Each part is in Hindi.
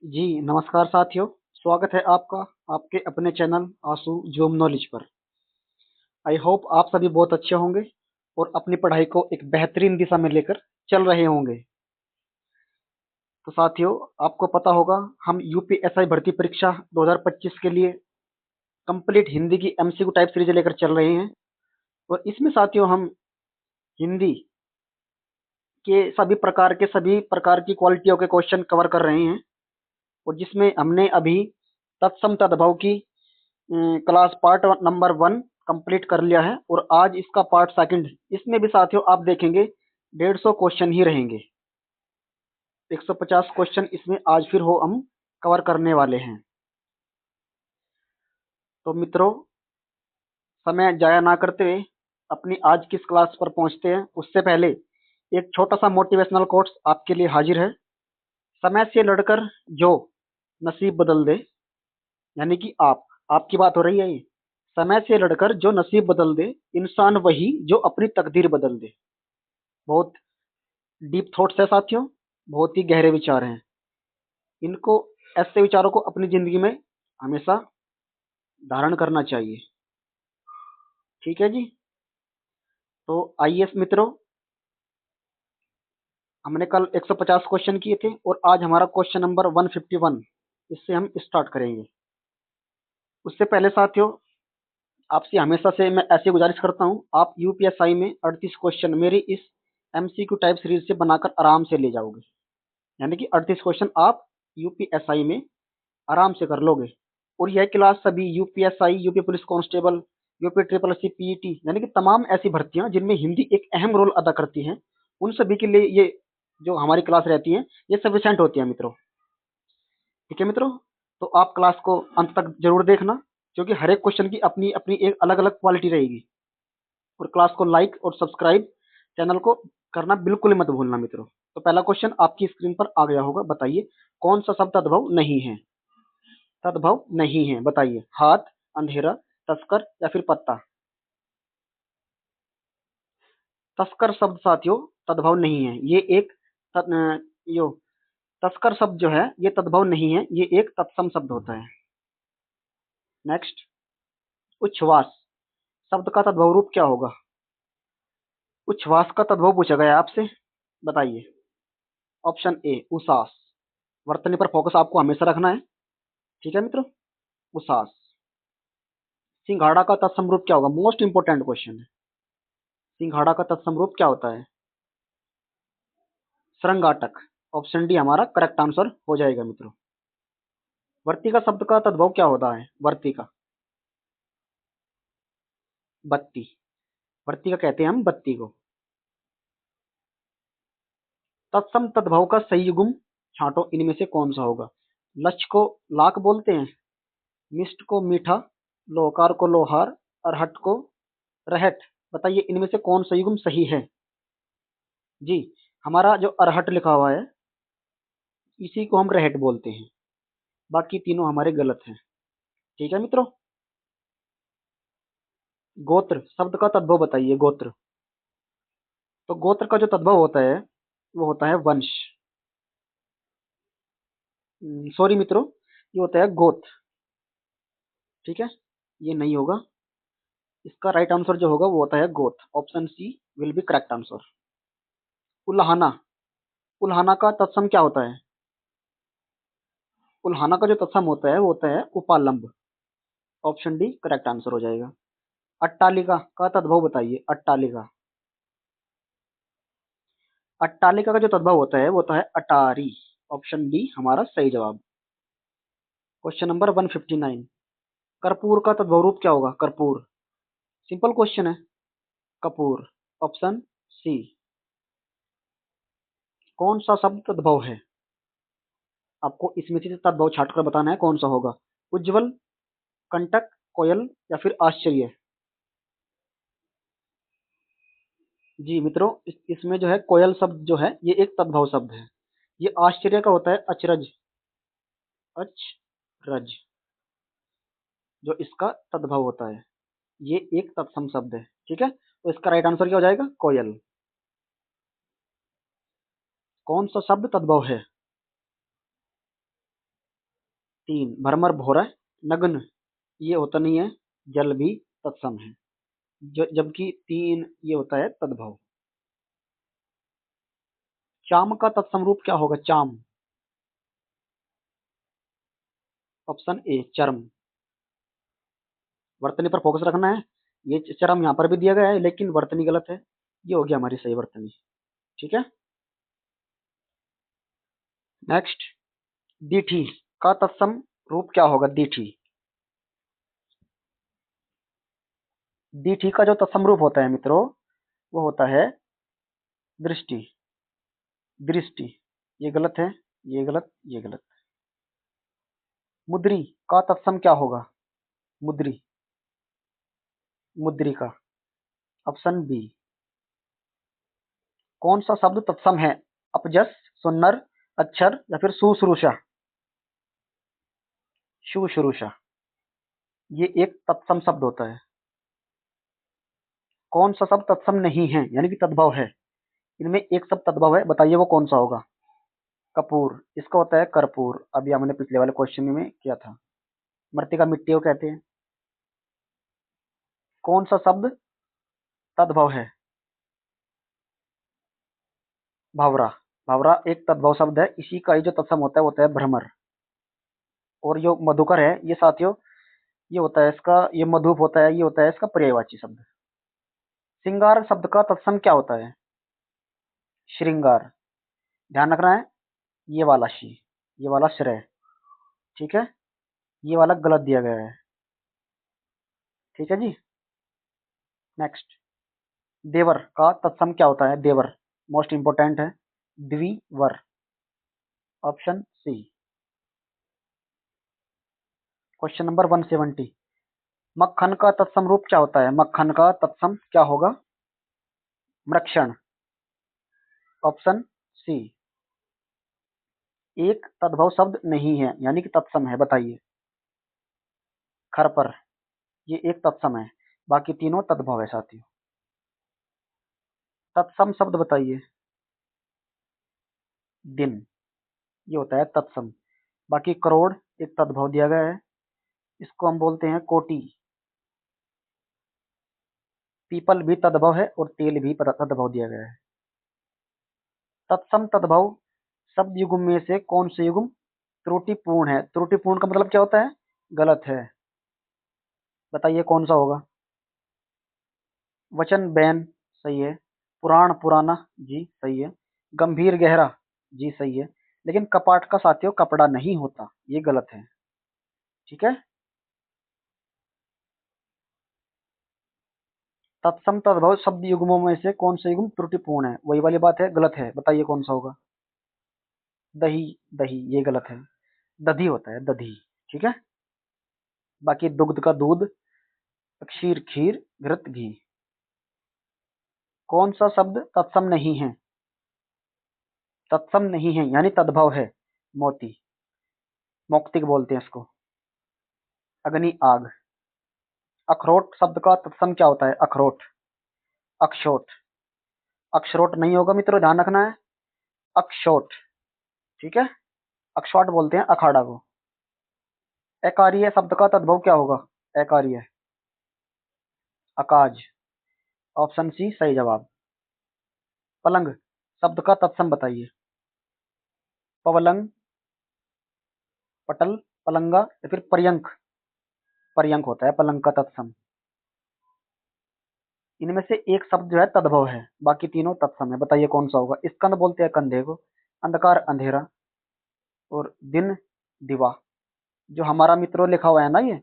जी, नमस्कार साथियों। स्वागत है आपका आपके अपने चैनल आंसू जूम नॉलेज पर। आई होप आप सभी बहुत अच्छे होंगे और अपनी पढ़ाई को एक बेहतरीन दिशा में लेकर चल रहे होंगे। तो साथियों, आपको पता होगा हम यूपीएसआई भर्ती परीक्षा 2025 के लिए कंप्लीट हिंदी की एमसीक्यू टाइप सीरीज लेकर चल रहे हैं और इसमें साथियों हम हिंदी के सभी प्रकार की क्वालिटियों के क्वेश्चन कवर कर रहे हैं और जिसमें हमने अभी तत्सम तद्भव की क्लास पार्ट नंबर 1 कंप्लीट कर लिया है और आज इसका पार्ट सेकंड। इसमें भी साथियों आप देखेंगे 150 क्वेश्चन ही रहेंगे। 150 क्वेश्चन इसमें आज फिर हो हम कवर करने वाले हैं। तो मित्रों, समय जाया ना करते हुए अपनी आज की इस क्लास पर पहुंचते हैं। उससे पहले एक छोटा सा मोटिवेशनल कोट्स आपके लिए हाजिर है। समय से लड़कर जो नसीब बदल दे, यानी कि आपकी बात हो रही है ये। समय से लड़कर जो नसीब बदल दे, इंसान वही जो अपनी तकदीर बदल दे। बहुत डीप थॉट्स है साथियों, बहुत ही गहरे विचार हैं। इनको ऐसे विचारों को अपनी जिंदगी में हमेशा धारण करना चाहिए। ठीक है जी। तो आइए मित्रों, हमने कल 150 क्वेश्चन किए थे और आज हमारा क्वेश्चन नंबर 151 इससे हम स्टार्ट करेंगे। उससे पहले साथियों, आपसे हमेशा से मैं ऐसी गुजारिश करता हूँ, आप यूपीएसआई में 38 क्वेश्चन मेरी इस एमसीक्यू टाइप सीरीज से बनाकर आराम से ले जाओगे। यानी कि 38 क्वेश्चन आप यूपीएसआई में आराम से कर लोगे। और यह क्लास सभी UPSI, UP police constable, UP triple SC, PET, यानी कि तमाम ऐसी भर्तियां जिनमें हिंदी एक अहम रोल अदा करती हैं, उन सभी के लिए ये जो हमारी क्लास रहती है ये सफिशिएंट होती है मित्रों। ठीक है मित्रों, तो आप क्लास को अंत तक जरूर देखना, क्योंकि हर एक क्वेश्चन की अपनी अपनी एक अलग अलग क्वालिटी रहेगी। और क्लास को लाइक और सब्सक्राइब चैनल को करना बिल्कुल मत भूलना मित्रों। तो पहला क्वेश्चन आपकी स्क्रीन पर आ गया होगा। बताइए कौन सा शब्द तद्भव नहीं है? तद्भव नहीं है, बताइए। हाथ, अंधेरा, तस्कर या फिर पत्ता? तस्कर शब्द साथियों तद्भव नहीं है। ये एक यो तस्कर शब्द जो है ये तद्भव नहीं है, ये एक तत्सम शब्द होता है। नेक्स्ट, उच्छ्वास शब्द का तद्भव रूप क्या होगा? उच्छ्वास का तद्भव पूछा गया है आपसे, बताइए। ऑप्शन ए उसास। वर्तनी पर फोकस आपको हमेशा रखना है। ठीक है मित्रों, उसास। सिंघाड़ा का तत्सम रूप क्या होगा? मोस्ट इंपोर्टेंट क्वेश्चन है। सिंघाड़ा का तत्सम रूप क्या होता है? श्रृंगाटक। ऑप्शन डी हमारा करेक्ट आंसर हो जाएगा मित्रों। वर्तिका शब्द का तद्भव क्या होता है? वर्तिका, बत्ती। वर्तिका कहते हैं हम बत्ती को। तत्सम तद्भव का सही युग्म छांटो, इनमें से कौन सा होगा? लक्ष्य को लाख बोलते हैं, मिष्ट को मीठा, लोकार को लोहार, अरहट को रहट। बताइए इनमें से कौन सा युग्म सही है? जी, हमारा जो अरहट लिखा हुआ है इसी को हम रहट बोलते हैं। बाकी तीनों हमारे गलत हैं। ठीक है मित्रों। गोत्र शब्द का तद्भव बताइए। गोत्र, तो गोत्र का जो तद्भव होता है वो होता है वंश। सॉरी मित्रों, ये होता है गोत्र। ठीक है, ये नहीं होगा। इसका राइट आंसर जो होगा वो होता है गोत्र। Option C will be correct answer. उल्हाना, उल्हाना का तत्सम क्या होता है? उल्हाना का जो तत्सम होता है वो होता है उपालंब। ऑप्शन डी करेक्ट आंसर हो जाएगा। अट्टालिका का तद्भव बताइए। अट्टालिका, अट्टालिका का जो तद्भव होता है वो होता है अटारी। ऑप्शन डी हमारा सही जवाब। क्वेश्चन नंबर 159, कर्पूर का तद्भव रूप क्या होगा? कर्पूर, सिंपल क्वेश्चन है। कपूर। Option C. कौन सा शब्द तद्भव है? आपको इसमें से तद्भव छाट कर बताना है कौन सा होगा। उज्जवल, कंटक, कोयल या फिर आश्चर्य? जी मित्रों, इसमें जो है कोयल शब्द जो है ये एक तद्भव शब्द है। ये आश्चर्य का होता है अचरज। अचरज जो इसका तद्भव होता है, ये एक तत्सम शब्द है। ठीक है, तो इसका राइट आंसर क्या हो जाएगा? कोयल। कौन सा शब्द तद्भव है? तीन भ्रमर भोर नग्न, ये होता नहीं है, जल भी तत्सम है, जबकि तीन ये होता है तद्भव। चाम का तत्सम रूप क्या होगा? चाम, ऑप्शन ए चर्म। वर्तनी पर फोकस रखना है। ये चरम यहाँ पर भी दिया गया है, लेकिन वर्तनी गलत है। ये होगी हमारी सही वर्तनी। ठीक है। नेक्स्ट, दीठी का तत्सम रूप क्या होगा? दीठी, दीठी का जो तत्सम रूप होता है मित्रों, वो होता है दृष्टि, दृष्टि। ये गलत है, ये गलत, ये गलत। मुद्री का तत्सम क्या होगा? मुद्री, मुद्रिका, ऑप्शन बी। कौन सा शब्द तत्सम है? अपजस, सुन्नर, अक्षर या फिर सुश्रूषा? सुश्रूषा, ये एक तत्सम शब्द होता है। कौन सा शब्द तत्सम नहीं है, यानी कि तद्भव है? इनमें एक शब्द तद्भव है, बताइए वो कौन सा होगा? कपूर, इसका होता है कर्पूर। अभी हमने पिछले वाले क्वेश्चन में किया था। मृतिका मिट्टी को कहते हैं। कौन सा शब्द तद्भव है? भावरा, भावरा एक तद्भव शब्द है। इसी का ही जो तत्सम होता है वो होता है भ्रमर। और जो मधुकर है ये साथियों, ये होता है इसका, ये मधुप होता है, ये होता है इसका पर्यायवाची शब्द। श्रृंगार शब्द का तत्सम क्या होता है? श्रृंगार, ध्यान रखना है, ये वाला शी, ये वाला श्रेय। ठीक है, ये वाला गलत दिया गया है। ठीक है जी। नेक्स्ट, देवर का तत्सम क्या होता है? देवर मोस्ट इंपोर्टेंट है, द्विवर, ऑप्शन सी। क्वेश्चन नंबर 170, मक्खन का तत्सम रूप क्या होता है? मक्खन का तत्सम क्या होगा? मृक्षण, ऑप्शन सी। एक तद्भव शब्द नहीं है, यानी कि तत्सम है, बताइए। खरपर, ये एक तत्सम है, बाकी तीनों तद्भव है साथियों। तत्सम शब्द बताइए। दिन, ये होता है तत्सम। बाकी करोड़ एक तद्भव दिया गया है, इसको हम बोलते हैं कोटि। पीपल भी तद्भव है और तेल भी तद्भव दिया गया है। तत्सम तद्भव शब्द युग्म में से कौन से युग्म त्रुटिपूर्ण है? त्रुटिपूर्ण का मतलब क्या होता है? गलत है, बताइए कौन सा होगा? वचन बैन, सही है। पुराण पुराना, जी सही है। गंभीर गहरा, जी सही है। लेकिन कपाट का साथियों कपड़ा नहीं होता, ये गलत है। ठीक है। तत्सम तद्भव शब्द युग्मों में से कौन सा युग्म त्रुटिपूर्ण है? वही वाली बात है, गलत है, बताइए कौन सा होगा? दही, दही ये गलत है, दधी होता है, दधी। ठीक है। बाकी दुग्ध का दूध, क्षीर खीर, घृत घी। कौन सा शब्द तत्सम नहीं है? तत्सम नहीं है यानी तद्भव है, मोती, मौक्तिक बोलते हैं इसको। अग्नि, आग। अखरोट शब्द का तत्सम क्या होता है? अखरोट, अक्षोट। अक्षरोट नहीं होगा मित्रों, ध्यान रखना है, अक्षोट। ठीक है। अक्षौट बोलते हैं अखाड़ा को। एकार्य शब्द का तद्भव क्या होगा? एकार्य, अकाज, ऑप्शन सी सही जवाब। पलंग शब्द का तत्सम बताइए। पवलंग, पटल, पलंगा या फिर पर्यंक? पर्यंक होता है पलंग का तत्सम। इनमें से एक शब्द जो है तद्भव है, बाकी तीनों तत्सम है, बताइए कौन सा होगा? स्कंद बोलते हैं कंधे को, अंधकार अंधेरा, और दिन दिवा। जो हमारा मित्रों लिखा हुआ है ना ये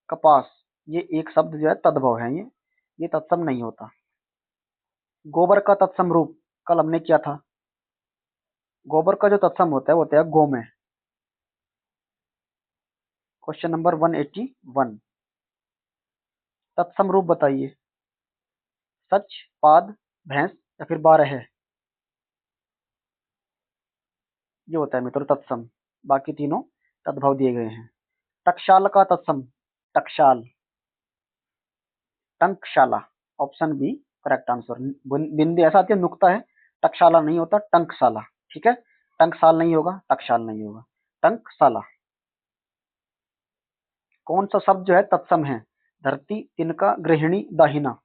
कपास, ये एक शब्द जो है तद्भव है, ये तत्सम नहीं होता। गोबर का तत्सम रूप कल हमने किया था। गोबर का जो तत्सम होता है वो होता है गोमय। क्वेश्चन नंबर 181, तत्सम रूप बताइए। सच, पाद, भैंस या फिर बारह? ये होता है मित्रों तत्सम, बाकी तीनों तद्भव दिए गए हैं। टकशाल का तत्सम, टकशाल, टंकशाला, ऑप्शन बी करेक्ट आंसर। बिंदी ऐसा आती है, नुक्ता है, टकशाला नहीं होता, टंकशाला। ठीक है, टंकशाल नहीं होगा, टकशाल नहीं होगा, टंकशाला। कौन सा शब्द जो है तत्सम है? धरती, तिनका, गृहिणी, दाहिना।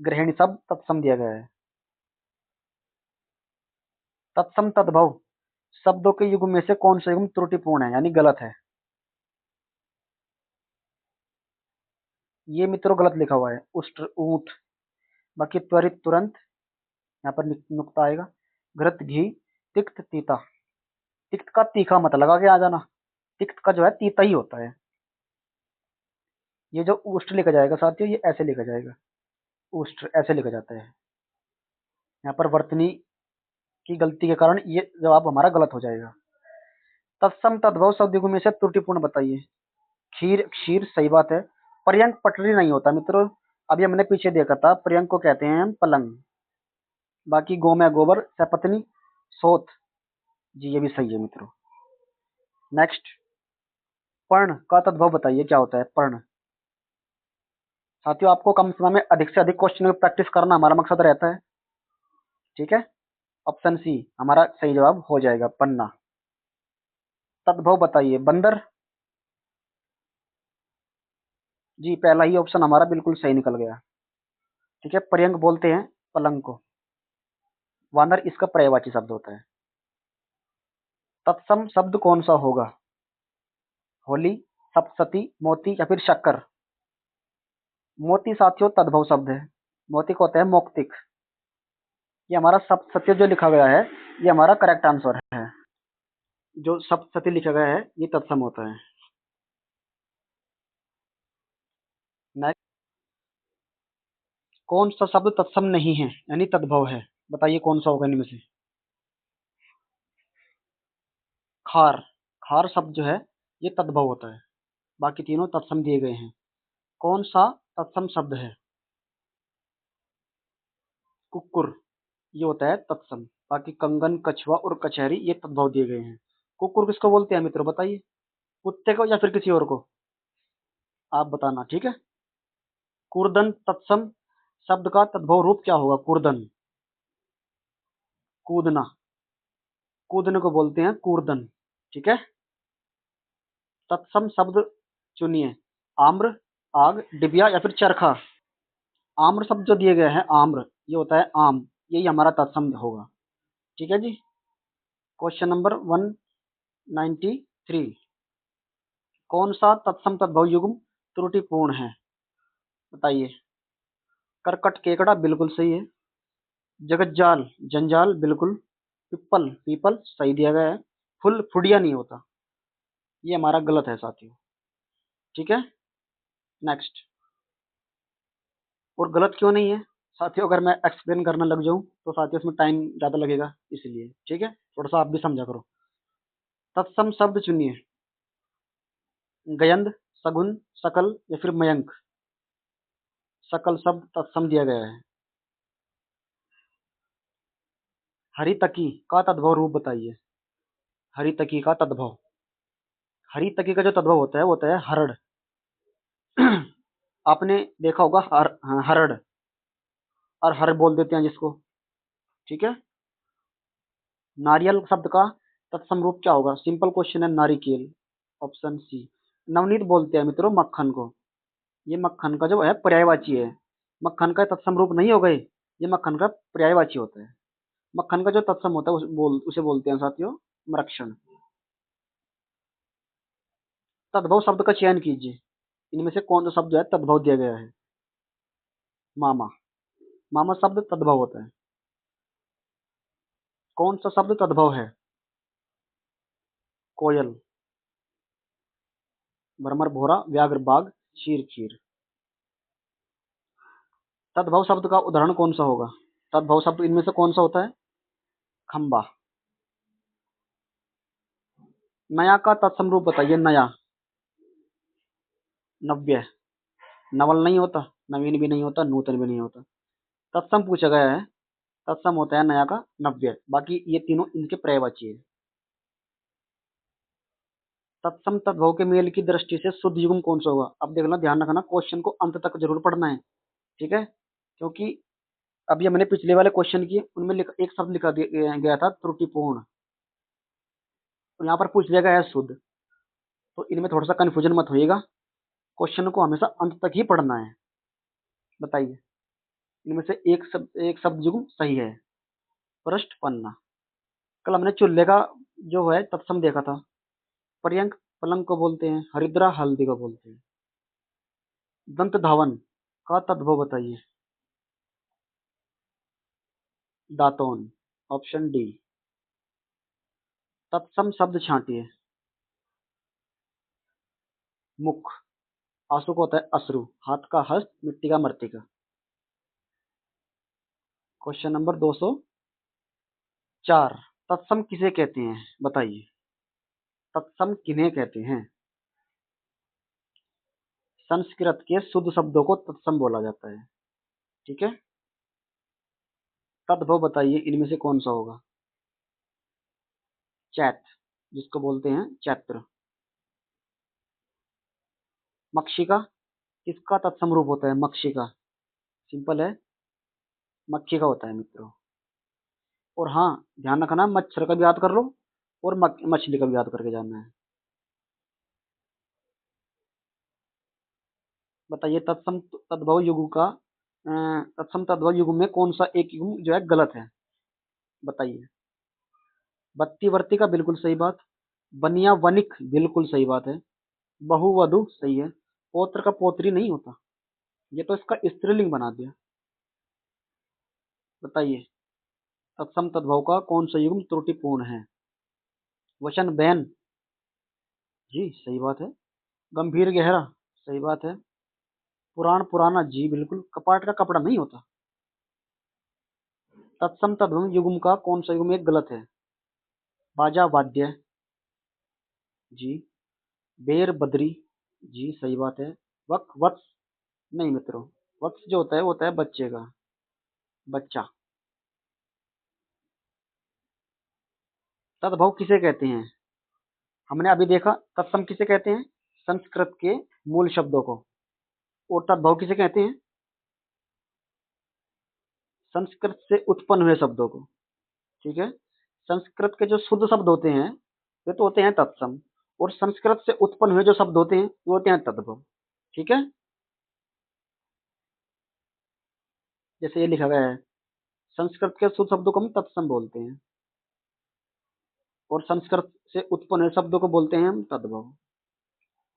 गृहिणी शब्द तत्सम दिया गया है। तत्सम तद्भव शब्दों के युग्म में से कौन सा युग्म त्रुटिपूर्ण है यानी गलत है? ये मित्रों गलत लिखा हुआ है, उष्ट्र, ऊंट। बाकी त्वरित, तुरंत, यहाँ पर नुक्ता आएगा। घृत, घी, तिक्त, तीता। तिक्त का तीखा मत लगा के आ जाना, तिक्त का जो है तीता ही होता है। ये जो उष्ट्र लिखा जाएगा साथियों, ये ऐसे लिखा जाएगा, उष्ट्र ऐसे लिखा जाता है। यहाँ पर वर्तनी की गलती के कारण ये जवाब हमारा गलत हो जाएगा। तत्सम तद्भव शब्द युग्म में से त्रुटिपूर्ण बताइए। खीर, क्षीर, सही बात है। पर्यंक पटरी नहीं होता मित्रों, अभी हमने पीछे देखा था, पर्यंक को कहते हैं हम पलंग। बाकी गो में गोबर, सपत्नी, सोत, जी ये भी सही है मित्रों। नेक्स्ट, पर्ण का तद्भव बताइए, क्या होता है पर्ण? साथियों आपको कम समय में अधिक से अधिक क्वेश्चन में प्रैक्टिस करना हमारा मकसद रहता है, ठीक है। ऑप्शन सी हमारा सही जवाब हो जाएगा, पन्ना। तद्भव बताइए, बंदर। जी पहला ही ऑप्शन हमारा बिल्कुल सही निकल गया, ठीक है। पर्यंक बोलते हैं पलंग को। वानर इसका पर्यायवाची शब्द होता है। तत्सम शब्द कौन सा होगा? होली, सप्तशती, मोती या फिर शक्कर। मोती साथियों तद्भव शब्द है, मोती को होता है मौक्तिक। ये हमारा सप्तशती जो लिखा गया है, ये हमारा करेक्ट आंसर है। जो सप्तशती लिखा गया है ये तत्सम होता है। नेक्स्ट, कौन सा शब्द तत्सम नहीं है यानी तद्भव है? बताइए कौन सा होगा इनमें से। खार। खार शब्द जो है ये तद्भव होता है, बाकी तीनों तत्सम दिए गए हैं। कौन सा तत्सम शब्द है? कुक्कुर, ये होता है तत्सम। बाकी कंगन, कछुआ और कचहरी ये तद्भव दिए गए हैं। कुक्कुर किसको बोलते हैं मित्रों बताइए? कुत्ते को या फिर किसी और को? आप बताना, ठीक है। कूर्दन तत्सम शब्द का तद्भव रूप क्या होगा? कूर्दन, कूदना, कूदने को बोलते हैं कूर्दन, ठीक है। तत्सम शब्द चुनिए। आम्र, आग, डिबिया या फिर चरखा। आम्र शब्द जो दिए गए हैं, आम्र ये होता है आम, यही हमारा तत्सम होगा, ठीक है जी। क्वेश्चन नंबर 193, कौन सा तत्सम तद्भव युग्म त्रुटिपूर्ण है? बताइए। करकट, केकड़ा बिल्कुल सही है। जगज्जाल, जंजाल बिल्कुल। पिप्पल, पीपल सही दिया गया है। फुल, फुडिया नहीं होता, ये हमारा गलत है साथियों, ठीक है। नेक्स्ट, और गलत क्यों नहीं है साथियों? अगर मैं एक्सप्लेन करने लग जाऊं तो साथियों इसमें टाइम ज्यादा लगेगा, इसलिए ठीक है, थोड़ा सा आप भी समझा करो। तत्सम शब्द चुनिए। गयंद, सगुन, सकल या फिर मयंक। सकल शब्द तत्सम दिया गया है। हरितकी का तद्भव रूप बताइए। हरितकी का तद्भव, हरितकी का जो तद्भव होता है वो होता है हरड़। आपने देखा होगा हाँ, हरड़, और हर बोल देते हैं जिसको, ठीक है। नारियल शब्द का तत्सम रूप क्या होगा? सिंपल क्वेश्चन है, नारिकेल, ऑप्शन सी। नवनीत बोलते हैं मित्रों मक्खन को, ये मक्खन का जो है पर्यायवाची है। मक्खन का तत्सम रूप नहीं हो गए, ये मक्खन का पर्यायवाची होता है। मक्खन का जो तत्सम होता है उसे बोलते हैं साथियों मरक्षण। तद्भव शब्द का चयन कीजिए, इनमें से कौन सा शब्द जो है तद्भव दिया गया है? मामा, मामा शब्द तद्भव होता है। कौन सा शब्द तद्भव है? कोयल, भ्रमर, भोरा, व्याघ्र, बाघ, शीर, खीर। तद्भव शब्द का उदाहरण कौन सा होगा? तद्भव शब्द इनमें से कौन सा होता है? खंबा। नया का तत्सम रूप बताइए। नया, नव्य, नवल नहीं होता, नवीन भी नहीं होता, नूतन भी नहीं होता। तत्सम पूछा गया है, तत्सम होता है नया का नव्य, बाकी ये तीनों इनके पर्यायवाची है। तत्सम तद्भव के मेल की दृष्टि से शुद्ध युग्म कौन सा होगा? अब देखना, ध्यान रखना, क्वेश्चन को अंत तक जरूर पढ़ना है, ठीक है। क्योंकि अभी हमने पिछले वाले क्वेश्चन किए, उनमें एक शब्द लिखा गया था त्रुटिपूर्ण, तो यहाँ पर पूछ लिया गया है शुद्ध। तो इनमें थोड़ा सा कन्फ्यूजन मत होइएगा, क्वेश्चन को हमेशा अंत तक ही पढ़ना है। बताइए, इनमें से एक शब्द युग्म सही है। पृष्ठ पन्ना। कल हमने चूल्हे का जो है तत्सम देखा था। पर्यंक पलंग को बोलते हैं, हरिद्रा हल्दी को बोलते हैं। दंत धावन का तद्भव बताइए। दातोन, ऑप्शन डी। तत्सम शब्द छांटिए। मुख, आंसू को होता है अश्रु, हाथ का हस्त, मिट्टी का मृत्तिका। क्वेश्चन नंबर 204, तत्सम किसे कहते हैं बताइए। तत्सम किन्हें कहते हैं? संस्कृत के शुद्ध शब्दों को तत्सम बोला जाता है। ठीक है, तद्भव बताइए इनमें से कौन सा होगा। चैत्र, जिसको बोलते हैं चैत्र। मक्षिका, किसका तत्सम रूप होता है? मक्षिका, सिंपल है, मक्खी का होता है मित्रों। और हाँ, ध्यान रखना, मच्छर का भी याद कर लो और मछली का भी याद करके जाना है। बताइए, तत्सम तद्भव युग्म में कौन सा एक युग्म जो है गलत है? बताइए। बत्ती वर्ती का बिल्कुल सही बात। बनिया वनिक बिल्कुल सही बात है। बहुवधु सही है। पौत्र का पौत्री नहीं होता, ये तो इसका स्त्रीलिंग बना दिया। बताइए, तत्सम तद्भव का कौन सा युग्म त्रुटिपूर्ण है? वचन बैन, जी सही बात है। गंभीर गहरा, सही बात है। पुराण पुराना, जी बिल्कुल। कपाट का कपड़ा नहीं होता। तत्सम तद्भव युग्म का कौन सा युग्म एक गलत है? बाजा वाद्य, जी। बेर बद्री, जी सही बात है। वत्स, नहीं मित्रों, वत्स जो होता है वो होता है बच्चे का, बच्चा। तद्भव किसे कहते हैं? हमने अभी देखा, तत्सम किसे कहते हैं? संस्कृत के मूल शब्दों को। और तद्भव किसे कहते हैं? संस्कृत से उत्पन्न हुए शब्दों को। ठीक है, संस्कृत के जो शुद्ध शब्द होते हैं वे तो होते हैं तत्सम, और संस्कृत से उत्पन्न हुए जो शब्द होते हैं वो होते हैं तद्भव। ठीक है, जैसे ये लिखा गया है, संस्कृत के शुद्ध शब्दों को हम तत्सम बोलते हैं और संस्कृत से उत्पन्न हुए शब्दों को बोलते हैं हम तद्भव।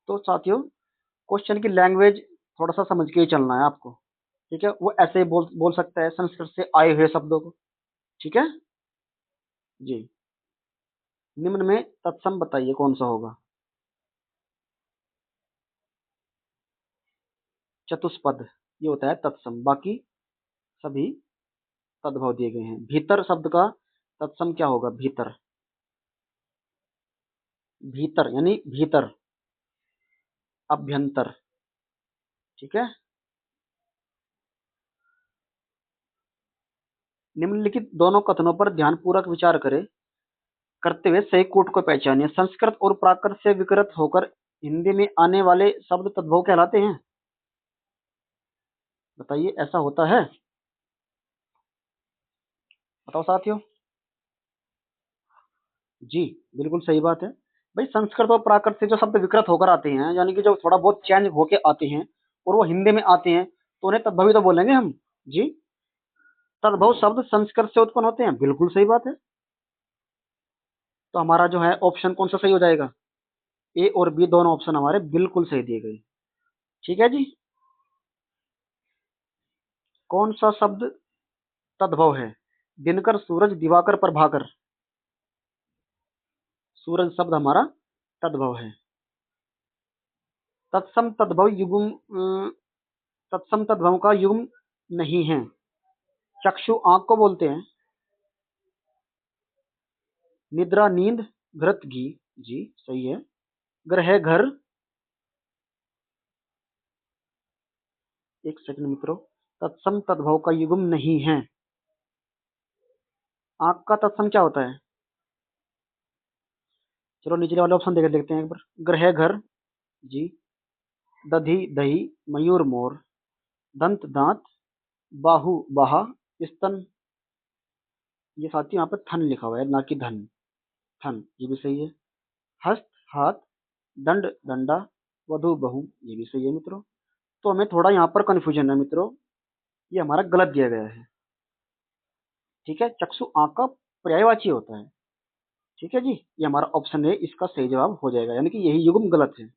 तो साथियों, क्वेश्चन की लैंग्वेज थोड़ा सा समझ के ही चलना है आपको। ठीक है, वो ऐसे ही बोल सकता है संस्कृत से आए हुए शब्दों को। ठीक है जी। निम्न में तत्सम बताइए कौन सा होगा। चतुष्पद, ये होता है तत्सम, बाकी सभी तद्भव दिए गए हैं। भीतर शब्द का तत्सम क्या होगा? भीतर, भीतर यानी भीतर, अभ्यंतर। ठीक है, निम्नलिखित दोनों कथनों पर ध्यानपूर्वक विचार करें, करते हुए सही कूट को पहचानिए। संस्कृत और प्राकृत से विकृत होकर हिंदी में आने वाले शब्द तद्भव कहलाते हैं। बताइए, ऐसा होता है? बताओ साथियों। जी बिल्कुल सही बात है। भाई, संस्कृत और प्राकृत से जो शब्द विकृत होकर आते हैं, यानी कि जो थोड़ा बहुत चेंज होके आते हैं और वो हिंदी में आते हैं, तो उन्हें तद्भवी तो बोलेंगे हम। जी, तद्भव शब्द संस्कृत से उत्पन्न होते हैं, बिल्कुल सही बात है। तो हमारा जो है ऑप्शन कौन सा सही हो जाएगा? ए और बी दोनों ऑप्शन हमारे बिल्कुल सही दिए गए। ठीक है जी। कौन सा शब्द तद्भव है? दिनकर, सूरज, दिवाकर, प्रभाकर। सूरज शब्द हमारा तद्भव है। तत्सम तद्भव युग्म, तत्सम तद्भव का युग्म नहीं है। चक्षु, आंख को बोलते हैं। निद्रा, नींद, घृत, घी, जी सही है। ग्रह, घर, एक सेकंड मित्रों, तत्सम तद्भव का युग्म नहीं है। आंख का तत्सम क्या होता है? चलो निचले वाले ऑप्शन देख देखते हैं एक बार। ग्रह, घर, जी। दधी, दही, मयूर, मोर। दंत, दांत। बाहु, बाहा, स्तन। ये साथी यहाँ पे थन लिखा हुआ है, ना कि धन। थन, ये भी सही है। हस्त, हाथ। दंड, दंडा, वधु, बहु, ये भी सही है मित्रों। तो हमें थोड़ा यहाँ पर कंफ्यूजन है मित्रों, ये हमारा गलत दिया गया है। ठीक है, चक्षु आंख का पर्यायवाची होता है। ठीक है जी, ये हमारा ऑप्शन है, इसका सही जवाब हो जाएगा, यानी कि यही युग्म गलत है।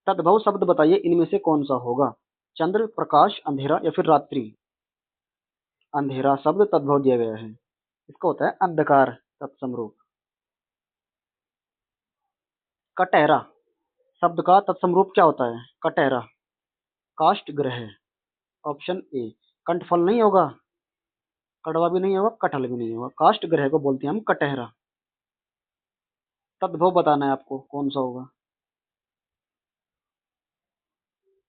तद्भव शब्द बताइए इनमें से कौन सा होगा? चंद्र, प्रकाश, अंधेरा या फिर रात्रि? अंधेरा शब्द तद्भव दिया गया है, इसका होता है अंधकार तत्सम रूप। कटहरा शब्द का तत्सम रूप क्या होता है? कटहरा, काष्ठ ग्रह। Option A. कंठफल नहीं होगा, कड़वा भी नहीं होगा, कटहल भी नहीं होगा, काष्ठ ग्रह को बोलते हैं हम कटहरा। तद्भव बताना है आपको कौन सा होगा।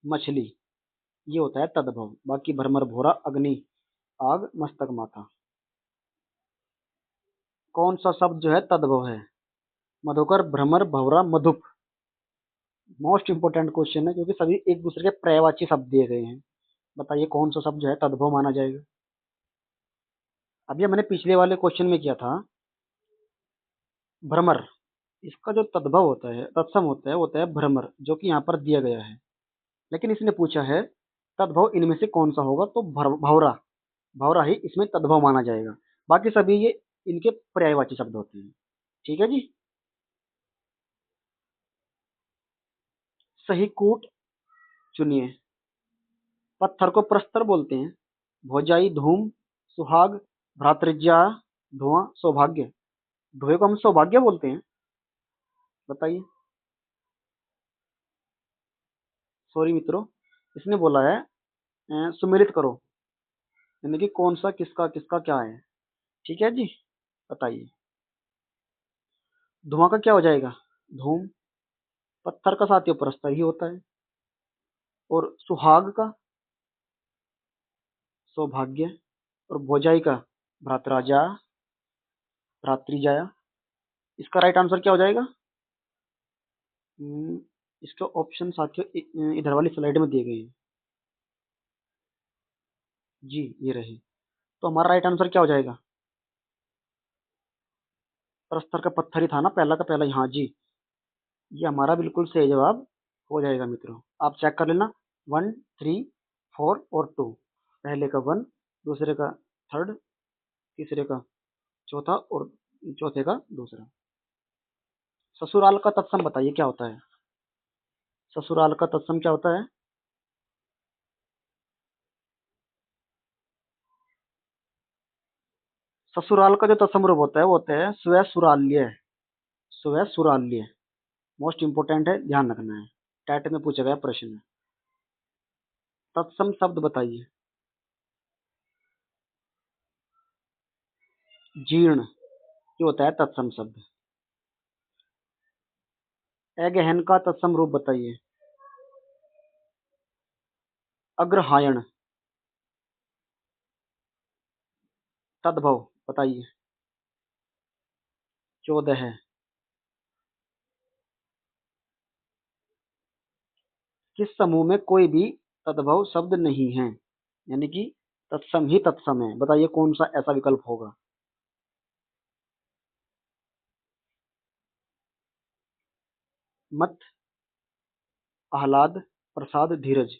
मछली, ये होता है तद्भव। बाकी भ्रमर, भोरा, अग्नि, आग, मस्तक, माथा। कौन सा शब्द जो है तद्भव है? मधुकर, भ्रमर, भंवरा, मधुप। मोस्ट इंपोर्टेंट क्वेश्चन है, क्योंकि सभी एक दूसरे के पर्यायवाची शब्द दिए गए हैं। बताइए कौन सा शब्द जो है तद्भव माना जाएगा? अभी मैंने पिछले वाले क्वेश्चन में किया था भ्रमर, इसका जो तद्भव होता है, तत्सम होता है, वो होता है भ्रमर, जो कि यहाँ पर दिया गया है। लेकिन इसने पूछा है तद्भव इनमें से कौन सा होगा, तो भंवरा, भंवरा ही इसमें तद्भव माना जाएगा। बाकी सभी ये इनके पर्यायवाची शब्द होते हैं। ठीक है जी। सही कूट चुनिए। पत्थर को प्रस्तर बोलते हैं। भौजाई, धूम, सुहाग, भ्रातृज्या, धुआं, सौभाग्य। धुएं को हम सौभाग्य बोलते हैं। बताइए। सॉरी मित्रों, इसने बोला है सुमेलित करो, यानी कि कौन सा किसका किसका क्या है। ठीक है जी, बताइए। धुआं का क्या हो जाएगा? धूम। पत्थर का साथियों प्रस्तर ही होता है। और सुहाग का सौभाग्य। और भौजाई का भ्रातृजा, भ्रातृजाया। इसका राइट आंसर क्या हो जाएगा? हम्म, इसका ऑप्शन साथियों इधर वाली स्लाइड में दिए गए हैं। जी, ये रहे। तो हमारा राइट आंसर क्या हो जाएगा? प्रस्तर का पत्थर ही था ना, पहला का पहला ही। हाँ जी, ये हमारा बिल्कुल सही जवाब हो जाएगा मित्रों। आप चेक कर लेना। 1, 3, 4 और 2। पहले का 1, दूसरे का 3rd, तीसरे का 4था और चौथे का 2रा। ससुराल का तत्सम बताइए क्या होता है? ससुराल का तत्सम क्या होता है? ससुराल का जो तत्सम रूप होता है वो होता है स्वसुराल्य। स्वसुराल्य मोस्ट इंपोर्टेंट है, ध्यान रखना है, टैट में पूछा गया प्रश्न है। तत्सम शब्द बताइए। जीर्ण, ये होता है तत्सम शब्द। अगहन का तत्सम रूप बताइए। अग्रहायण। तद्भव बताइए। 14 है। किस समूह में कोई भी तद्भव शब्द नहीं है, यानी कि तत्सम ही तत्सम है? बताइए कौन सा ऐसा विकल्प होगा? मत, आह्लाद, प्रसाद, धीरज।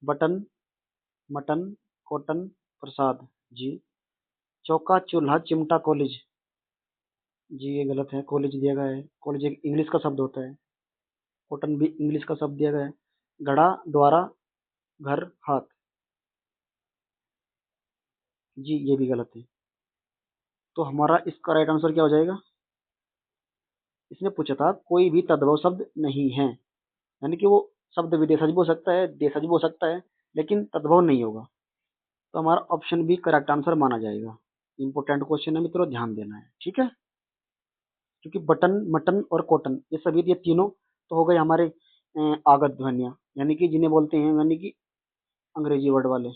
बटन, मटन, कॉटन, प्रसाद। जी। चौका, चूल्हा, चिमटा, कॉलेज। जी, ये गलत है, कॉलेज दिया गया है। कॉलेज एक इंग्लिश का शब्द होता है। कॉटन भी इंग्लिश का शब्द दिया गया है। घड़ा, द्वारा, घर, हाथ। जी, ये भी गलत है। तो हमारा इसका राइट आंसर क्या हो जाएगा? इसने पूछा था कोई भी तद्भव शब्द नहीं है, यानी कि वो शब्द विदेशज भी हो सकता है, देशज भी हो सकता है, लेकिन तद्भव नहीं होगा। तो हमारा ऑप्शन बी करेक्ट आंसर माना जाएगा। इंपॉर्टेंट क्वेश्चन है मित्रों, ध्यान देना है। ठीक है, क्योंकि बटन, मटन और कॉटन, ये सभी ये तीनों तो हो गए हमारे आगत ध्वनियां, यानी कि जिन्हें बोलते हैं, यानी कि अंग्रेजी वर्ड वाले।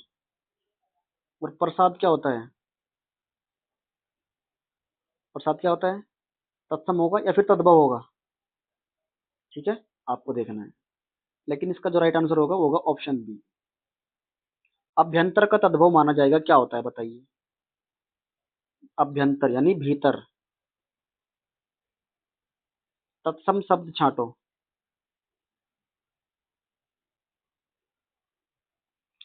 और प्रसाद क्या होता है? प्रसाद क्या होता है? तत्सम होगा या फिर तद्भव होगा? ठीक है, आपको देखना है। लेकिन इसका जो राइट आंसर होगा वो होगा ऑप्शन बी। अभ्यंतर का तद्भव माना जाएगा क्या होता है? बताइए। अभ्यंतर यानी भीतर। तत्सम शब्द छांटो।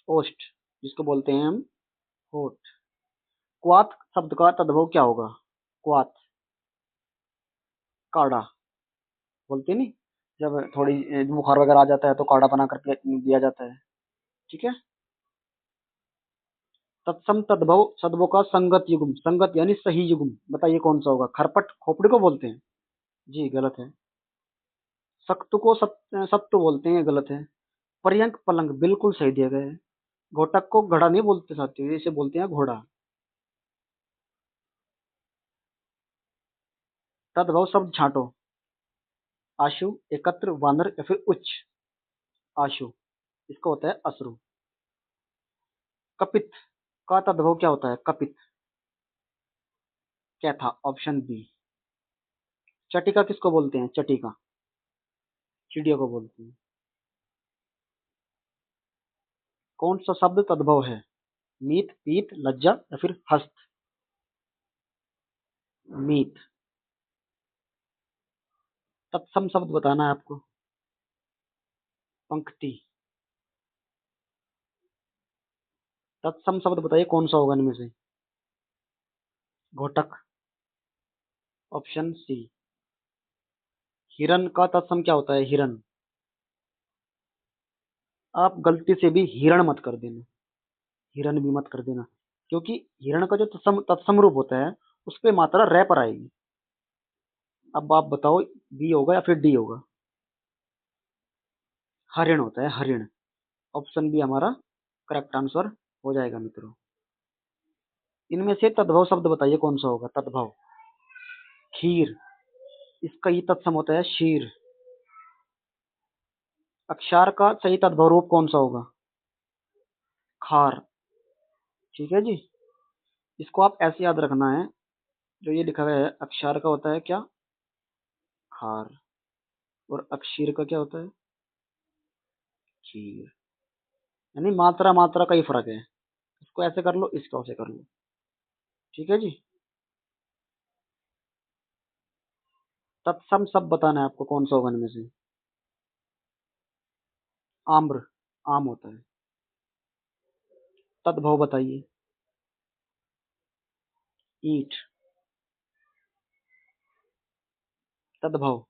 ओष्ठ, जिसको बोलते हैं हम होठ। क्वाथ शब्द का तद्भव क्या होगा? क्वाथ, काढ़ा, बोलते नहीं, जब थोड़ी बुखार वगैरह आ जाता है तो काढ़ा बना करके दिया जाता है। ठीक है। तत्सम तद्भव शब्दों का संगत युग्म, संगत यानी सही युग्म, बताइए कौन सा होगा? खरपट खोपड़ी को बोलते हैं। जी गलत है। सख्त को सत्तु बोलते हैं, गलत है। पर्यंक पलंग बिल्कुल सही दिया गया है। घोटक को घड़ा नहीं बोलते साथियों, इसे बोलते हैं घोड़ा। तद्भव शब्द छांटो। आशु, एकत्र, वानर या फिर उच्च। आशु, इसको होता है अश्रु। कपित का तद्भव क्या होता है? कपित, क्या था? Option B. चटिका किसको बोलते हैं? चटिका, चिड़िया को बोलते हैं। कौन सा शब्द तद्भव है? मीत, पीत, लज्जा या फिर हस्त। मीत। तत्सम शब्द बताना है आपको। पंक्ति। तत्सम शब्द बताइए कौन सा होगा इनमें से? घोटक, ऑप्शन सी। हिरन का तत्सम क्या होता है? हिरन। आप गलती से भी हिरण मत कर देना, हिरन भी मत कर देना, क्योंकि हिरण का जो तत्सम तत्सम रूप होता है उस पे मात्रा रै पर आएगी। अब आप बताओ, बी होगा या फिर डी होगा? हरिण होता है, हरिण। ऑप्शन बी हमारा करेक्ट आंसर हो जाएगा मित्रों। इनमें से तद्भव शब्द बताइए कौन सा होगा? तद्भव। खीर, इसका ही तत्सम होता है शीर। अक्षार का सही तद्भव रूप कौन सा होगा? खार। ठीक है जी। इसको आप ऐसे याद रखना है, जो ये लिखा गया है अक्षार का होता है क्या? खार। और अक्षीर का क्या होता है? खीर। यानी मात्रा मात्रा का ही फर्क है। इसको ऐसे कर लो, इसको ऐसे कर लो। ठीक है जी। तत्सम सब बताना है आपको कौन सा होगा इनमें से? आम्र, आम होता है। तद्भव बताइए। ईंट। तद्भव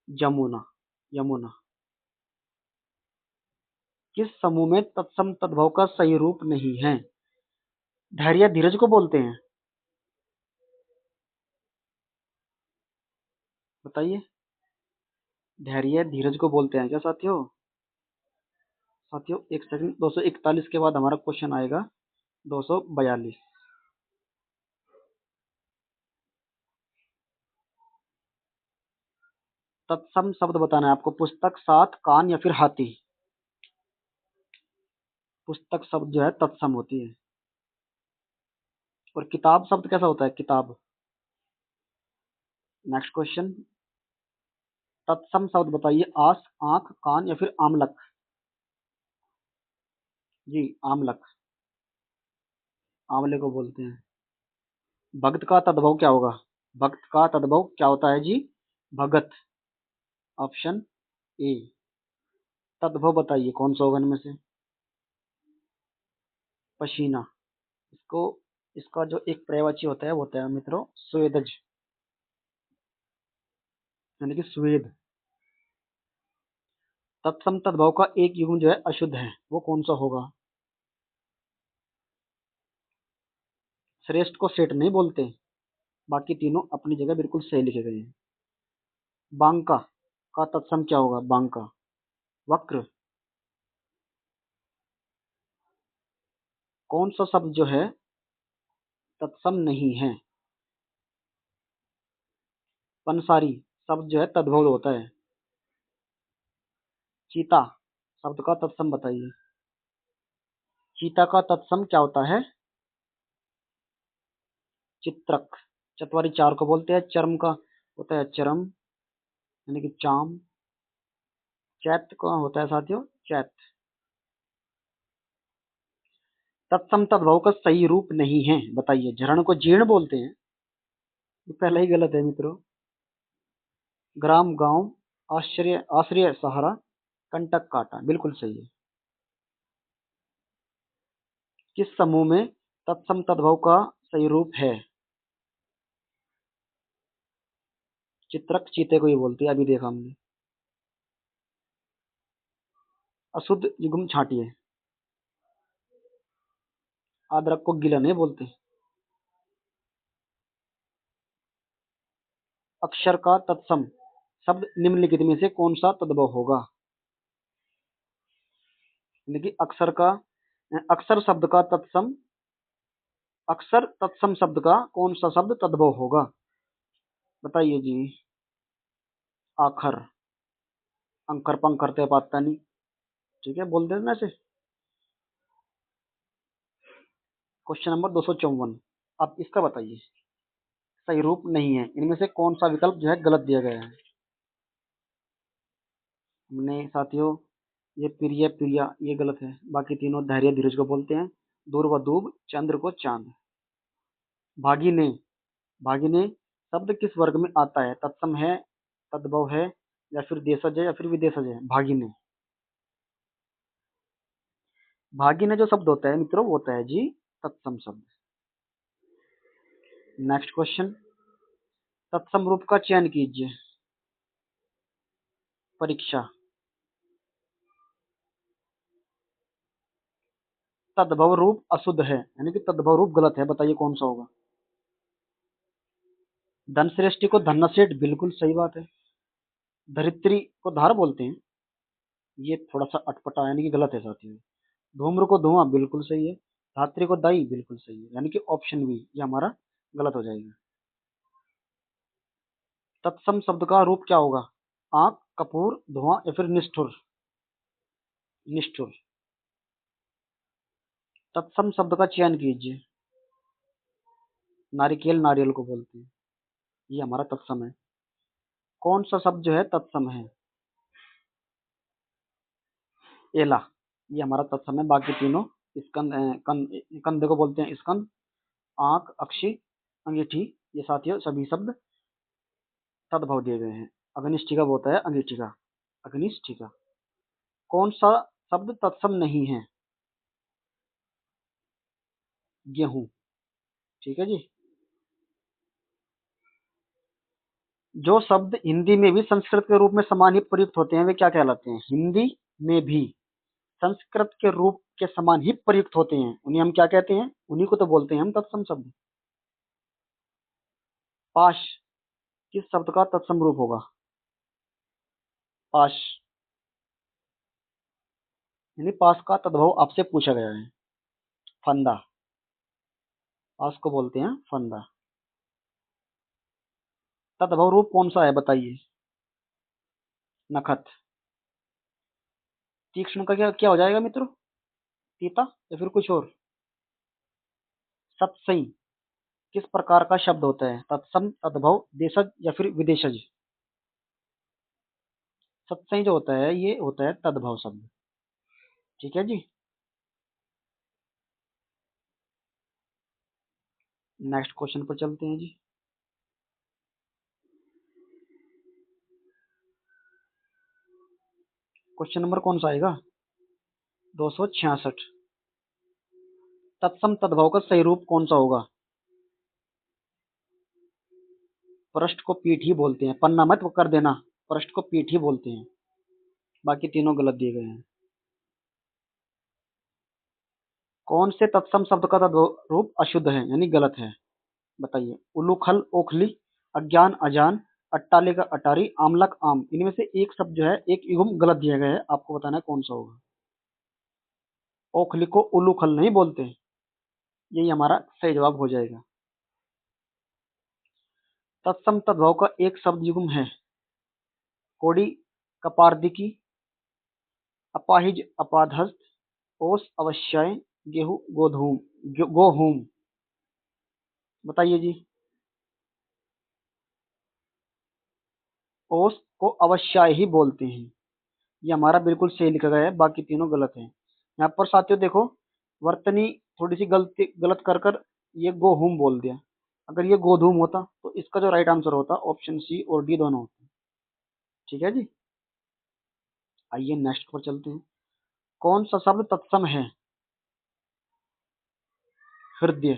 जमुना, यमुना। किस समूह में तत्सम तद्भव का सही रूप नहीं है? धैर्य धीरज को बोलते हैं, बताइए। धैर्य धीरज को बोलते हैं क्या साथियों? साथियों एक सेकंड, 241 के बाद हमारा क्वेश्चन आएगा 242। तत्सम शब्द बताना है आपको। पुस्तक, साथ, कान या फिर हाथी। पुस्तक शब्द जो है तत्सम होती है। और किताब शब्द कैसा होता है? किताब। Next question. तत्सम शब्द बताइए। आस, आंख, कान या फिर आमलक। जी आमलक, आंवले को बोलते हैं। भक्त का तद्भव क्या होगा? भक्त का तद्भव क्या होता है जी? भगत। Option A. तद्भव बताइए कौन सा होगा इनमें से? पसीना। इसको, इसका जो एक पर्यायवाची होता है वो होता है मित्रों स्वेदज, यानी कि स्वेद। तत्सम तद्भव का एक युग्म जो है अशुद्ध है, वो कौन सा होगा? श्रेष्ठ को सेठ नहीं बोलते। बाकी तीनों अपनी जगह बिल्कुल सही लिखे गए हैं। बांका का तत्सम क्या होगा? बांका, वक्र। कौन सा शब्द जो है तत्सम नहीं है? पंसारी शब्द जो है तद्भव होता है। चीता शब्द का तत्सम बताइए। चीता का तत्सम क्या होता है? चित्रक। चतवारी चार को बोलते हैं। चर्म का होता है चरम, यानी कि चाम। चैत का होता है साथियों चैत। तत्सम तद्भव का सही रूप नहीं है, बताइए। झरण को जीर्ण बोलते हैं। ये पहला ही गलत है मित्रों। ग्राम गांव, आश्रय आश्रय सहारा, कंटक काटा, बिल्कुल सही है। किस समूह में तत्सम तद्भव का सही रूप है? चित्रक चीते को ही बोलते हैं, अभी देखा हमने। अशुद्ध युग्म छांटिए। अदरक को गीला नहीं बोलते। अक्षर का तत्सम शब्द निम्नलिखित में से कौन सा तद्भव होगा? यानी कि अक्षर शब्द का तत्सम, अक्षर तत्सम शब्द का कौन सा शब्द तद्भव होगा? बताइए जी। आखर, अंकर पंकर ते पाता नहीं। ठीक है, बोल देना ऐसे। Question number 254। आप इसका बताइए। सही रूप नहीं है, इनमें से कौन सा विकल्प जो है गलत दिया गया है? हमने साथियों, ये प्रिय प्रिया ये गलत है। बाकी तीनों धैर्य धीरज को बोलते हैं। दूर व दूब, चंद्र को चांद। भागिने, भागिने शब्द किस वर्ग में आता है? तत्सम है, तद्भव है, या फिर देशज है, या फिर विदेशज है? भागिने, भागिने जो शब्द होता है मित्रों वो होता है जी तत्सम शब्द। Next question. तत्सम रूप का चयन कीजिए। परीक्षा। तद्भव रूप अशुद्ध है, यानी कि तद्भव रूप गलत है, बताइए कौन सा होगा? धन श्रेष्ठी को धन्नसेठ, बिल्कुल सही बात है। धरित्री को धार बोलते हैं, ये थोड़ा सा अटपटा यानी कि गलत है साथियों। धूम्र को धुआं, बिल्कुल सही है। धात्री को दाई, बिल्कुल सही है, यानी कि ऑप्शन बी ये हमारा गलत हो जाएगा। तत्सम शब्द का रूप क्या होगा? आंख, कपूर, धुआं, या फिर निष्ठुर? निष्ठुर। तत्सम शब्द का चयन कीजिए। नारिकेल नारियल को बोलते हैं, ये हमारा तत्सम है। कौन सा शब्द जो है तत्सम है? एला, ये हमारा तत्सम है। बाकी तीनों स्कंद कंधे को बोलते हैं स्कंद। आंख, अक्षी, अंगीठी, ये साथियों सभी शब्द तद्भव दिए गए हैं। अग्निष्ठिका होता है अंगीठिका, अग्निष्ठिका। कौन सा शब्द तत्सम नहीं है? गेहूं। ठीक है जी। जो शब्द हिंदी में भी संस्कृत के रूप में समान ही प्रयुक्त होते हैं वे क्या कहलाते हैं? हिंदी में भी संस्कृत के रूप के समान ही प्रयुक्त होते हैं, उन्हें हम क्या कहते हैं? उन्हीं को तो बोलते हैं हम तत्सम शब्द। पाश किस शब्द का तत्सम रूप होगा? पाश, यानी पास का तद्भव आपसे पूछा गया है। फंदा, पास को बोलते हैं फंदा। तद्भव रूप कौन सा है बताइए? नखत। तीक्ष्ण का क्या क्या हो जाएगा मित्रों? तीता, या फिर कुछ और? सत्सई किस प्रकार का शब्द होता है? तत्सम, तद्भव, देशज, या फिर विदेशज? सत्सई जो होता है ये होता है तद्भव शब्द। ठीक है जी। नेक्स्ट क्वेश्चन पर चलते हैं जी। क्वेश्चन नंबर कौन सा आएगा? 266। तत्सम तद्भव का सही रूप कौन सा होगा? पृष्ठ को पीठ ही बोलते हैं, पन्ना मत कर देना। पृष्ठ को पीठ ही बोलते हैं। बाकी तीनों गलत दिए गए हैं। कौन से तत्सम शब्द का तद्भव रूप अशुद्ध है यानी गलत है? बताइए। उलूखल ओखली, अज्ञान अजान, अट्टालिका अटारी, आमलक आम, इनमें से एक शब्द जो है एक युग्म गलत दिया गया है, आपको बताना है कौन सा होगा। ओखली को उलूखल नहीं बोलते, यही हमारा सही जवाब हो जाएगा। तत्सम तद्भव का एक शब्द युग्म है। कोड़ी कपारदिकी, अपाहिज अपाधस्थ, ओस अवश्य, गेहूं गोधूम, गोहूम। बताइए जी। ओस को अवश्य ही बोलते हैं, ये हमारा बिल्कुल सही लिखा गया है। बाकी तीनों गलत हैं। यहाँ पर साथियों देखो, वर्तनी थोड़ी सी गलती गलत कर कर ये गोहूम बोल दिया। अगर ये गोधूम होता तो इसका जो राइट आंसर होता ऑप्शन सी और डी दोनों होते हैं। ठीक है जी। आइए नेक्स्ट पर चलते हैं। कौन सा शब्द तत्सम है? हृदय।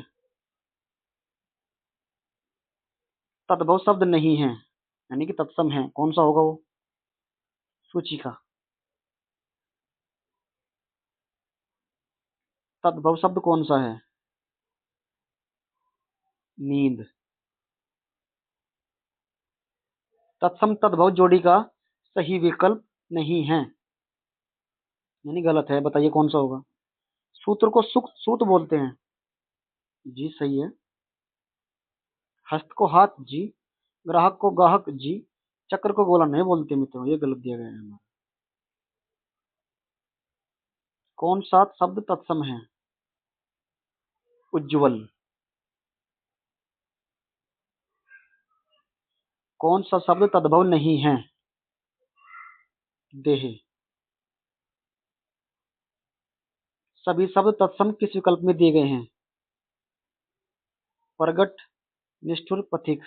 तद्भव शब्द नहीं है, यानी कि तत्सम है, कौन सा होगा वो? सूचिका। तद्भव शब्द कौन सा है? नींद। तत्सम तद्भव जोड़ी का सही विकल्प नहीं है, यानी गलत है, बताइए कौन सा होगा? सूत्र को सुख सूत बोलते हैं, जी सही है। हस्त को हाथ, जी। ग्राहक को गाहक, जी। चक्र को गोला नहीं बोलते मित्रों, ये गलत दिया गया है हमारा। कौन सा शब्द तत्सम है? उज्ज्वल। कौन सा शब्द तद्भव नहीं है? देह। सभी शब्द तत्सम किस विकल्प में दिए गए हैं? प्रगट, निष्ठुर, पथिक।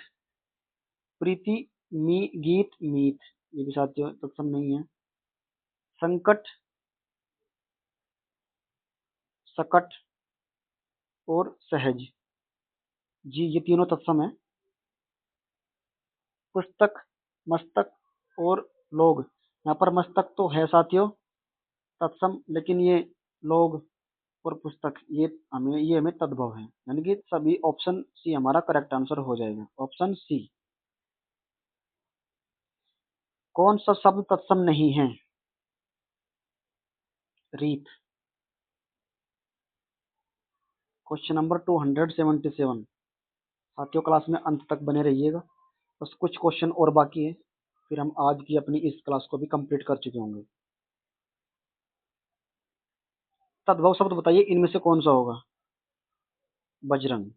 प्रीति, मी, गीत, मीत, ये भी साथियों तत्सम नहीं है। संकट, सकट और सहज, जी ये तीनों तत्सम है। पुस्तक, मस्तक और लोग, यहाँ पर मस्तक तो है साथियों तत्सम, लेकिन ये लोग और पुस्तक ये हमें तद्भव है, यानी कि सभी ऑप्शन सी हमारा करेक्ट आंसर हो जाएगा, ऑप्शन सी। कौन सा शब्द तत्सम नहीं है? रीत। Question number 277। साथियों क्लास में अंत तक बने रहिएगा, बस कुछ क्वेश्चन और बाकी है, फिर हम आज की अपनी इस क्लास को भी कंप्लीट कर चुके होंगे। तद्भव शब्द बताइए इनमें से कौन सा होगा? बजरंग।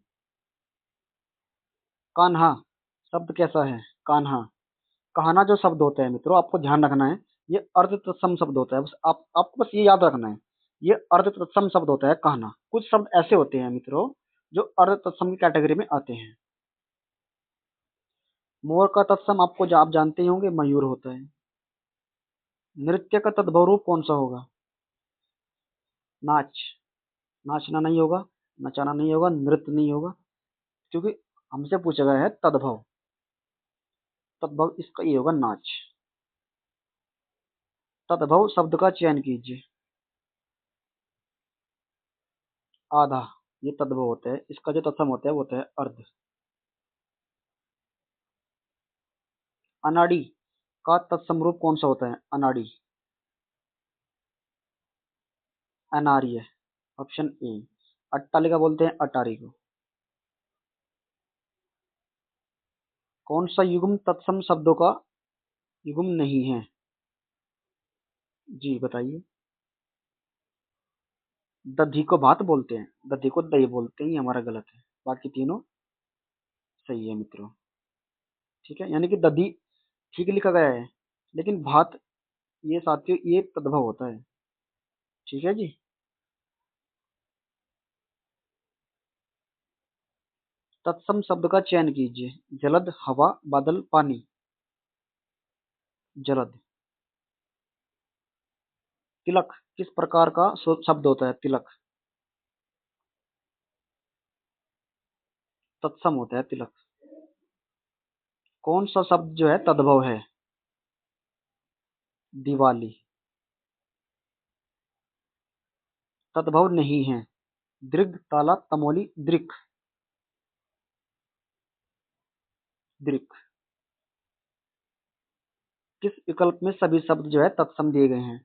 कान्हा शब्द कैसा है? कान्हा। कहाना जो शब्द होता है मित्रों, आपको ध्यान रखना है, ये अर्ध तत्सम शब्द होता है, बस आपको बस ये याद रखना है, ये अर्ध तत्सम शब्द होता है कहना। कुछ शब्द ऐसे होते हैं मित्रों जो अर्ध तत्सम की कैटेगरी में आते हैं। मोर का तत्सम आपको आप जानते ही होंगे, मयूर होता है। नृत्य का तद्भव रूप कौन सा होगा? नाच। नाचना नहीं होगा, नचाना नहीं होगा, नृत्य नहीं होगा, क्योंकि हमसे पूछा गया है तद्भव। तद्भव इसका ये होगा नाच। तद्भव शब्द का चयन कीजिए। आधा, ये तद्भव होता है, इसका जो तत्सम होता है वो होता है अर्ध। अनाड़ी का तत्सम रूप कौन सा होता है? अनाड़ी। अनार्य, ऑप्शन ए। अट्टालिका बोलते हैं अटारी को। कौन सा युग्म तत्सम शब्दों का युग्म नहीं है? जी बताइए। दधी को भात बोलते हैं, दधी को दही बोलते हैं, ये हमारा गलत है, बाकी तीनों सही है मित्रों। ठीक है, यानी कि दधी ठीक लिखा गया है, लेकिन भात ये साथियों ये तद्भव होता है। ठीक है जी। तत्सम शब्द का चयन कीजिए। जलद, हवा, बादल, पानी। जलद। तिलक किस प्रकार का शब्द होता है? तिलक तत्सम होता है तिलक। कौन सा शब्द जो है तद्भव है? दिवाली। तद्भव नहीं है। दृग, ताला, तमोली, दृक। दृक। किस विकल्प में सभी शब्द जो है तत्सम दिए गए हैं?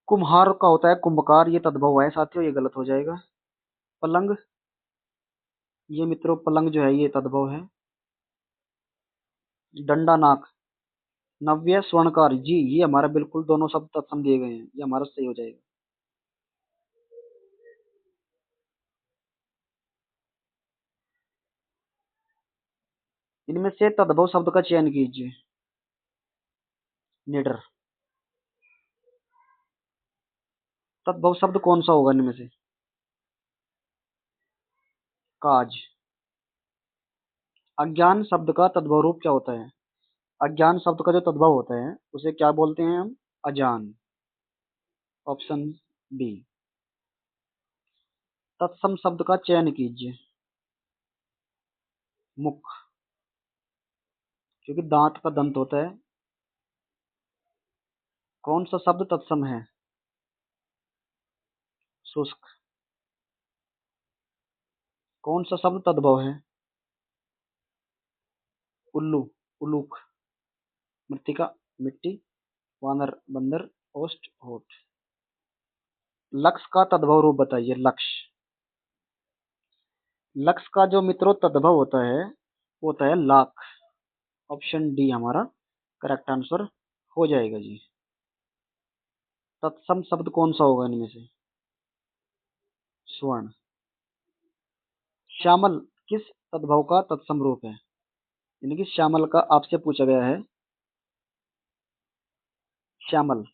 कुम्हार का होता है कुंभकार, ये तद्भव है साथियों, ये गलत हो जाएगा। पलंग, ये मित्रों पलंग जो है ये तद्भव है। डंडा नाक, नव्य, स्वर्णकार, जी ये हमारा बिल्कुल दोनों शब्द तत्सम दिए गए हैं, ये हमारा सही हो जाएगा। इनमें से तद्भव शब्द का चयन कीजिए। निडर। तद्भव शब्द कौन सा होगा इनमें से? काज। अज्ञान शब्द का तद्भव रूप क्या होता है? अज्ञान शब्द का जो तद्भव होता है उसे क्या बोलते हैं हम? अजान। Option B. तत्सम शब्द का चयन कीजिए। मुख, क्योंकि दांत का दंत होता है। कौन सा शब्द तत्सम है? शुष्क। कौन सा शब्द तद्भव है? उल्लू, उलूक। मृत्तिका, मिट्टी। वानर, बंदर। ओष्ठ, होठ। लक्ष्य का तद्भव रूप बताइए। लक्ष्य। लक्ष्य का जो मित्रों तद्भव होता है वो होता है लाख। ऑप्शन डी हमारा करेक्ट आंसर हो जाएगा जी। तत्सम शब्द कौन सा होगा इनमें से? स्वर्ण। श्यामल किस तद्भव का तत्सम रूप है? यानी कि श्यामल का आपसे पूछा गया है। श्यामल।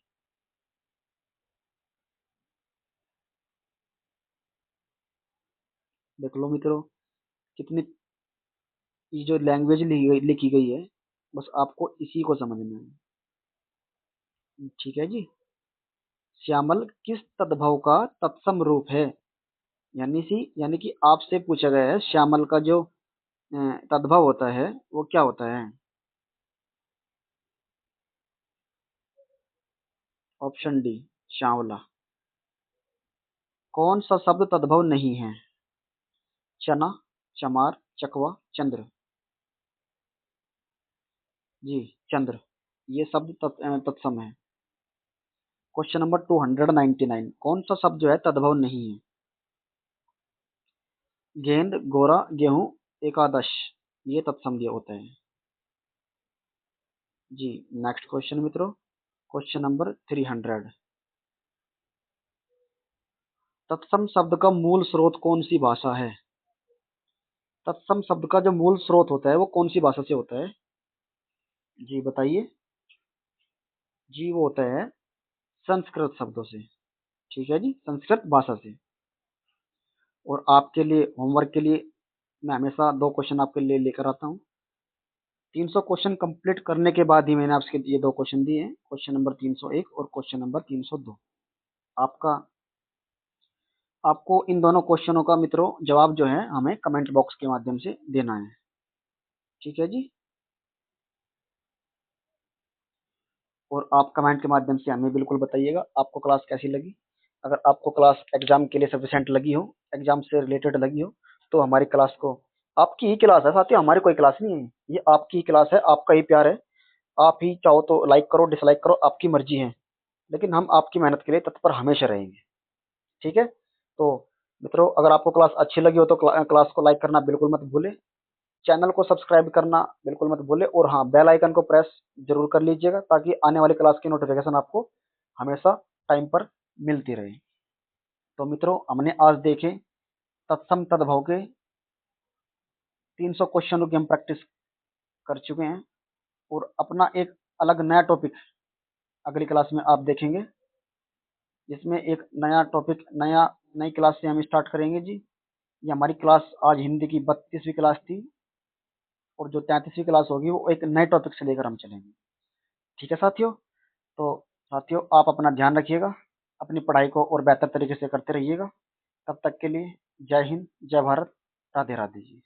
देख लो मित्रों कितनी ये जो लैंग्वेज लिखी गई है, बस आपको इसी को समझना है। ठीक है जी। श्यामल किस तद्भव का तत्सम रूप है? यानी कि आपसे पूछा गया है श्यामल का जो तद्भव होता है वो क्या होता है? ऑप्शन डी श्यामला। कौन सा शब्द तद्भव नहीं है? चना, चमार, चकवा, चंद्र। जी, चंद्र। ये शब्द तत्सम है। क्वेश्चन नंबर 299, कौन सा शब्द जो है तद्भव नहीं है? गेंद, गोरा, गेहूं, एकादश। ये तत्सम दिया होता है। जी। नेक्स्ट क्वेश्चन मित्रों, क्वेश्चन नंबर 300। तत्सम शब्द का मूल स्रोत कौन सी भाषा है? तत्सम शब्द का जो मूल स्रोत होता है वो कौन सी भाषा से होता है? जी बताइए। जी वो होता है संस्कृत शब्दों से। ठीक है जी, संस्कृत भाषा से। और आपके लिए होमवर्क के लिए मैं हमेशा दो क्वेश्चन आपके लिए लेकर आता हूँ। 300 क्वेश्चन कंप्लीट करने के बाद ही मैंने आपके ये दो क्वेश्चन दिए हैं, क्वेश्चन नंबर 301 और क्वेश्चन नंबर 302। आपका आपको इन दोनों क्वेश्चनों का मित्रों जवाब जो है हमें कमेंट बॉक्स के माध्यम से देना है। ठीक है जी। और आप कमेंट के माध्यम से हमें बिल्कुल बताइएगा आपको क्लास कैसी लगी। अगर आपको क्लास एग्जाम के लिए सफिशिएंट लगी हो, एग्जाम से रिलेटेड लगी हो, तो हमारी क्लास को, आपकी ही क्लास है साथियों, हमारी कोई क्लास नहीं है, ये आपकी ही क्लास है, आपका ही प्यार है। आप ही चाहो तो लाइक करो, डिसलाइक करो, आपकी मर्जी है, लेकिन हम आपकी मेहनत के लिए तत्पर हमेशा रहेंगे। ठीक है। तो मित्रों अगर आपको क्लास अच्छी लगी हो तो क्लास को लाइक करना बिल्कुल मत भूलें। चैनल को सब्सक्राइब करना बिल्कुल मत भूलें, और हाँ बेल आइकन को प्रेस जरूर कर लीजिएगा ताकि आने वाली क्लास की नोटिफिकेशन आपको हमेशा टाइम पर मिलती रहे। तो मित्रों हमने आज देखे तत्सम तद्भव के 300 क्वेश्चनों की हम प्रैक्टिस कर चुके हैं, और अपना एक अलग नया टॉपिक अगली क्लास में आप देखेंगे, जिसमें एक नया टॉपिक नई क्लास से हम स्टार्ट करेंगे जी। ये हमारी क्लास आज हिंदी की 32वीं क्लास थी, और जो 33वीं क्लास होगी वो एक नए टॉपिक से लेकर हम चलेंगे। ठीक है साथियों। तो साथियों आप अपना ध्यान रखिएगा, अपनी पढ़ाई को और बेहतर तरीके से करते रहिएगा। तब तक के लिए जय हिंद, जय भारत, राधे राधे जी।